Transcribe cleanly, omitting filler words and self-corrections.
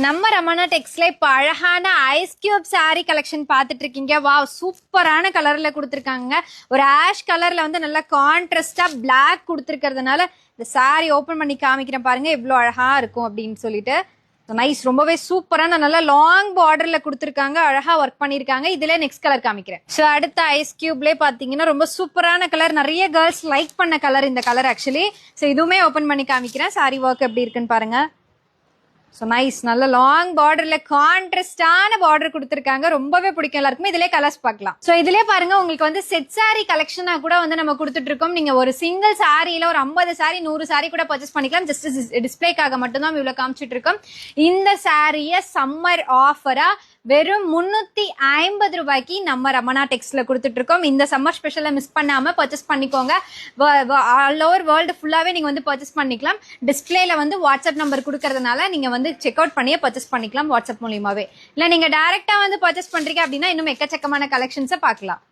நம்ம ரமணா டெக்ஸ்ல இப்ப அழகான ஐஸ் கியூப் சாரி கலெக்ஷன் பாத்துட்டு இருக்கீங்க. வாவ், சூப்பரான கலர்ல கொடுத்துருக்காங்க. ஒரு ஆஷ் கலர்ல வந்து நல்லா கான்ட்ராஸ்டா பிளாக் கொடுத்துருக்கிறதுனால இந்த சாரி ஓபன் பண்ணி காமிக்கிறேன் பாருங்க எவ்வளவு அழகா இருக்கும் அப்படின்னு சொல்லிட்டு. நைஸ், ரொம்பவே சூப்பரான நல்லா லாங் பார்டர்ல கொடுத்துருக்காங்க, அழகா ஒர்க் பண்ணிருக்காங்க. இதுல நெக்ஸ்ட் கலர் காமிக்கிறேன். ஸோ அடுத்த ஐஸ் கியூப்லேயே பாத்தீங்கன்னா ரொம்ப சூப்பரான கலர், நிறைய கேர்ள்ஸ் லைக் பண்ண கலர் இந்த கலர் ஆக்சுவலி. ஸோ இதுவுமே ஓபன் பண்ணி காமிக்கிறேன். சாரி ஒர்க் எப்படி இருக்குன்னு பாருங்க. ஸோ நைஸ், நல்ல லாங் பார்டர்ல கான்ட்ராஸ்டான பார்டர் கொடுத்துருக்காங்க, ரொம்பவே பிடிக்கும் எல்லாருக்குமே. இதுலயே கலர்ஸ் பார்க்கலாம். ஸோ இதுலயே பாருங்க, உங்களுக்கு வந்து செட் சாரி கலெக்ஷனா கூட வந்து நம்ம கொடுத்துட்டு இருக்கோம். நீங்க ஒரு சிங்கிள் சாரியில ஒரு 50 சாரி 100 சாரி கூட பர்ச்சேஸ் பண்ணிக்கலாம். ஜஸ்ட் டிஸ்பிளேக்காக மட்டும்தான் இவ்வளவு காமிச்சிட்டு இருக்கோம். இந்த சாரிய சம்மர் ஆஃபரா வெறும் 350 ரூபாய்க்கு நம்ம ரமணா டெக்ஸ்ட்ல கொடுத்துட்டு இருக்கோம். இந்த சம்மர் ஸ்பெஷலை மிஸ் பண்ணாம பர்ச்சேஸ் பண்ணிக்கோங்க. ஆல் ஓவர் வேர்ல்டு ஃபுல்லாவே நீங்க வந்து பர்ச்சேஸ் பண்ணிக்கலாம். டிஸ்பிளேல வந்து வாட்ஸ்அப் நம்பர் கொடுக்கறதுனால நீங்க வந்து செக் அவுட் பண்ணியே பர்ச்சேஸ் பண்ணிக்கலாம் வாட்ஸ்அப் மூலியமாவே. இல்ல நீங்க டைரக்டா வந்து பர்ச்சேஸ் பண்றீங்க அப்படின்னா இன்னும் எக்கச்சக்கமான கலெக்ஷன்ஸை பார்க்கலாம்.